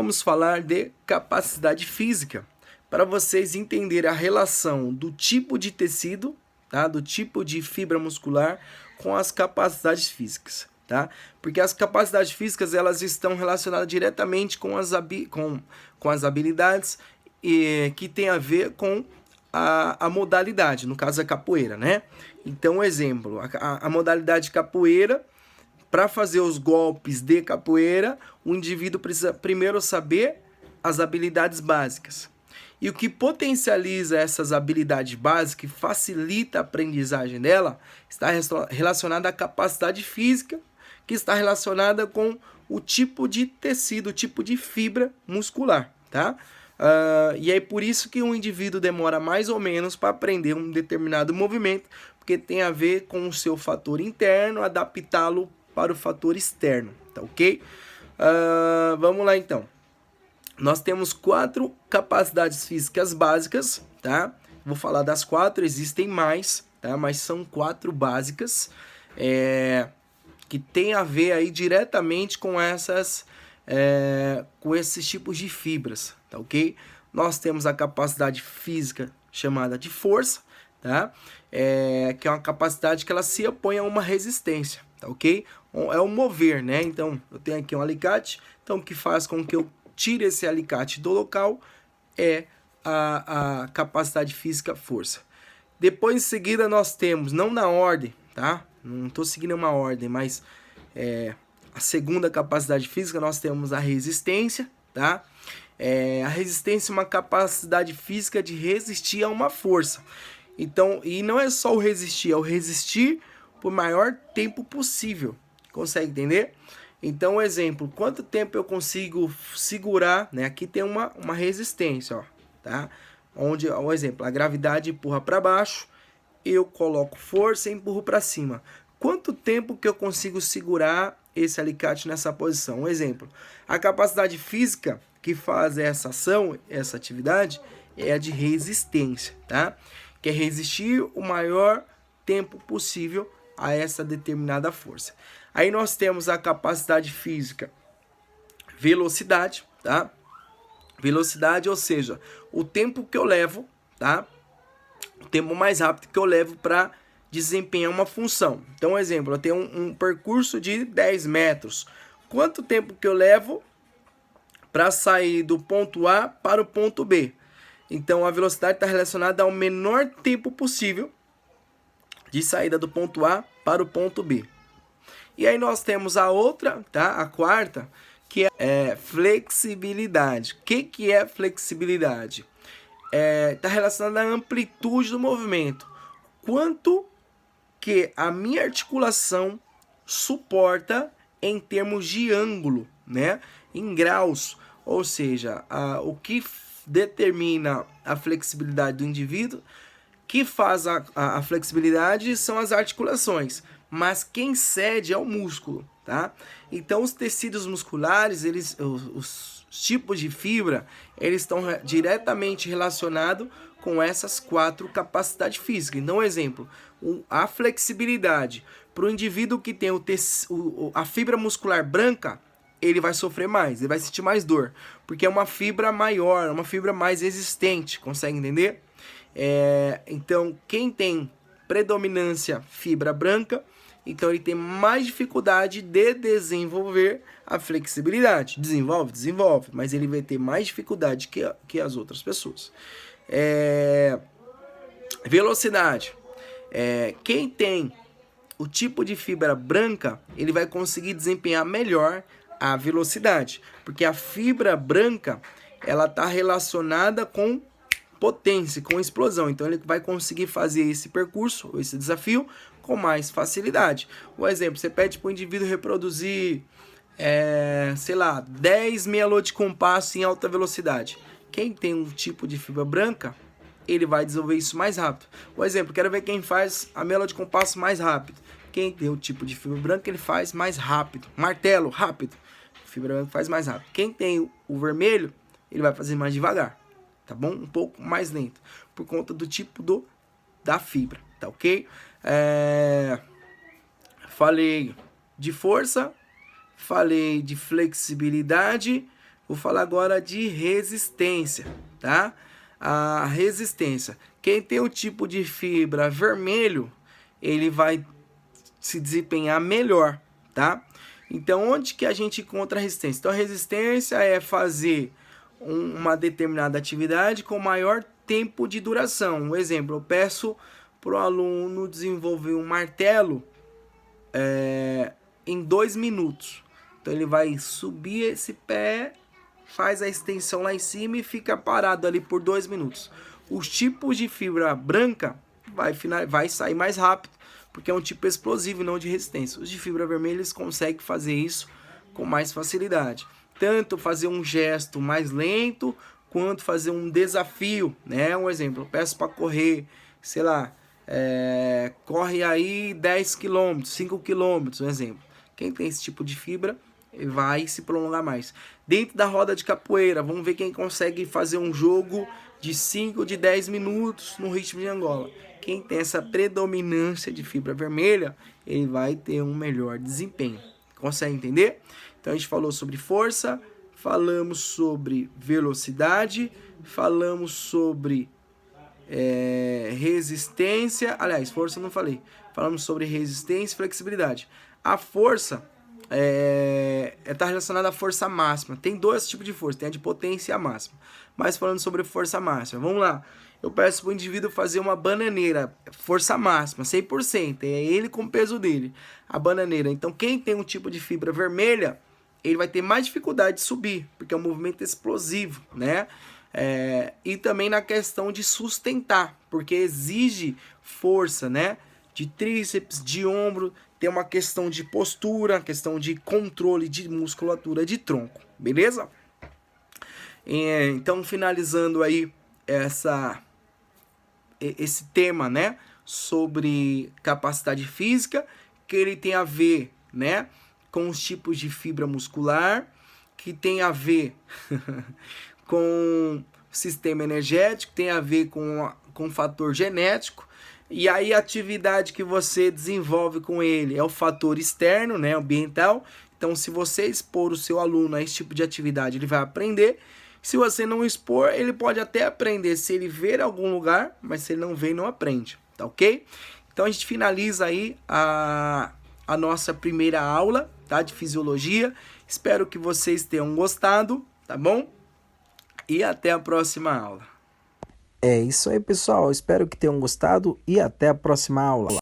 vamos falar de capacidade física, para vocês entenderem a relação do tipo de tecido, tá? Do tipo de fibra muscular com as capacidades físicas, tá? Porque as capacidades físicas elas estão relacionadas diretamente com as habilidades que tem a ver com a modalidade, no caso a capoeira, né? Então, exemplo, a modalidade capoeira, para fazer os golpes de capoeira, o indivíduo precisa primeiro saber as habilidades básicas. E o que potencializa essas habilidades básicas e facilita a aprendizagem dela está relacionada à capacidade física, que está relacionada com o tipo de tecido, o tipo de fibra muscular, tá? E é por isso que um indivíduo demora mais ou menos para aprender um determinado movimento, porque tem a ver com o seu fator interno, adaptá-lo para o fator externo, tá ok? Vamos lá então. Nós temos 4 capacidades físicas básicas, tá? Vou falar das 4, existem mais, tá? Mas são 4 básicas, que tem a ver aí diretamente com com esses tipos de fibras, tá ok? Nós temos a capacidade física chamada de força, tá? Que é uma capacidade que ela se opõe a uma resistência, tá ok? É o mover, né? Então, eu tenho aqui um alicate, então o que faz com que eu tire esse alicate do local é a capacidade física força. Depois, em seguida, nós temos, não na ordem, tá? Não estou seguindo uma ordem, mas a segunda capacidade física nós temos a resistência, tá? A resistência é uma capacidade física de resistir a uma força. Então, e não é só o resistir, é o resistir por maior tempo possível. Consegue entender? Então, exemplo, quanto tempo eu consigo segurar, né? Aqui tem uma resistência, ó, tá? Onde, um exemplo, a gravidade empurra para baixo, eu coloco força e empurro para cima. Quanto tempo que eu consigo segurar esse alicate nessa posição? Um exemplo, a capacidade física que faz essa ação, essa atividade, é a de resistência, tá? Que é resistir o maior tempo possível a essa determinada força. Aí nós temos a capacidade física velocidade, tá? Velocidade, ou seja, o tempo que eu levo, tá? O tempo mais rápido que eu levo para desempenhar uma função. Então, exemplo, eu tenho um percurso de 10 metros. Quanto tempo que eu levo para sair do ponto A para o ponto B? Então, a velocidade está relacionada ao menor tempo possível de saída do ponto A para o ponto B. E aí nós temos a outra, tá? A quarta, que é flexibilidade. O que é flexibilidade? Está relacionada à amplitude do movimento. Quanto que a minha articulação suporta em termos de ângulo, né? Em graus. Ou seja, o que determina a flexibilidade do indivíduo, que faz a flexibilidade são as articulações, mas quem cede é o músculo, tá? Então os tecidos musculares, os tipos de fibra, eles estão diretamente relacionados com essas 4 capacidades físicas. Então, exemplo, a flexibilidade para o indivíduo que tem a fibra muscular branca, ele vai sofrer mais, ele vai sentir mais dor, porque é uma fibra maior, uma fibra mais resistente, consegue entender? Então, quem tem predominância fibra branca, então ele tem mais dificuldade de desenvolver a flexibilidade. Desenvolve, mas ele vai ter mais dificuldade que as outras pessoas. Velocidade. Quem tem o tipo de fibra branca, ele vai conseguir desempenhar melhor a velocidade, porque a fibra branca, ela está relacionada com potência, com explosão. Então ele vai conseguir fazer esse percurso, esse desafio, com mais facilidade. Um exemplo, você pede para o indivíduo reproduzir, sei lá, 10 meia-lua de compasso em alta velocidade. Quem tem um tipo de fibra branca, ele vai desenvolver isso mais rápido. Um exemplo, quero ver quem faz a meia-lua de compasso mais rápido. Quem tem o tipo de fibra branca, ele faz mais rápido. Martelo, rápido. Fibra branca faz mais rápido. Quem tem o vermelho, ele vai fazer mais devagar. Tá bom? Um pouco mais lento, por conta do tipo da fibra, tá ok? Falei de força, falei de flexibilidade, Vou falar agora de resistência, tá? A resistência. Quem tem o tipo de fibra vermelho, ele vai se desempenhar melhor, tá? Então, onde que a gente encontra a resistência? Então, a resistência é fazer uma determinada atividade com maior tempo de duração. Um exemplo, eu peço para o aluno desenvolver um martelo em 2 minutos. Então, ele vai subir esse pé, faz a extensão lá em cima e fica parado ali por 2 minutos. Os tipos de fibra branca vai sair mais rápido, porque é um tipo explosivo e não de resistência. Os de fibra vermelha eles conseguem fazer isso com mais facilidade. Tanto fazer um gesto mais lento, quanto fazer um desafio, né? Um exemplo, eu peço para correr, sei lá, corre aí 10 km, 5 km, um exemplo. Quem tem esse tipo de fibra vai se prolongar mais. Dentro da roda de capoeira, vamos ver quem consegue fazer um jogo de 5, de 10 minutos no ritmo de Angola. Quem tem essa predominância de fibra vermelha, ele vai ter um melhor desempenho. Consegue entender? Então a gente falou sobre força, falamos sobre velocidade, falamos sobre resistência. Aliás, força eu não falei. Falamos sobre resistência e flexibilidade. A força está relacionada à força máxima. Tem 2 tipos de força, tem a de potência e a máxima. Mas falando sobre força máxima, vamos lá. Eu peço para o indivíduo fazer uma bananeira, força máxima, 100%, é ele com o peso dele, a bananeira. Então quem tem um tipo de fibra vermelha, ele vai ter mais dificuldade de subir, porque é um movimento explosivo, né? E também na questão de sustentar, porque exige força, né? De tríceps, de ombro, tem uma questão de postura, questão de controle de musculatura de tronco, beleza? Então, finalizando aí esse tema, né, sobre capacidade física, que ele tem a ver, né, com os tipos de fibra muscular, que tem a ver com sistema energético, tem a ver com fator genético, e aí a atividade que você desenvolve com ele é o fator externo, né, ambiental. Então, se você expor o seu aluno a esse tipo de atividade, ele vai aprender. Se você não expor, ele pode até aprender se ele ver algum lugar, mas se ele não ver, não aprende, tá ok? Então a gente finaliza aí a nossa primeira aula, tá, de fisiologia. Espero que vocês tenham gostado, tá bom? E até a próxima aula. É isso aí, pessoal. Espero que tenham gostado e até a próxima aula.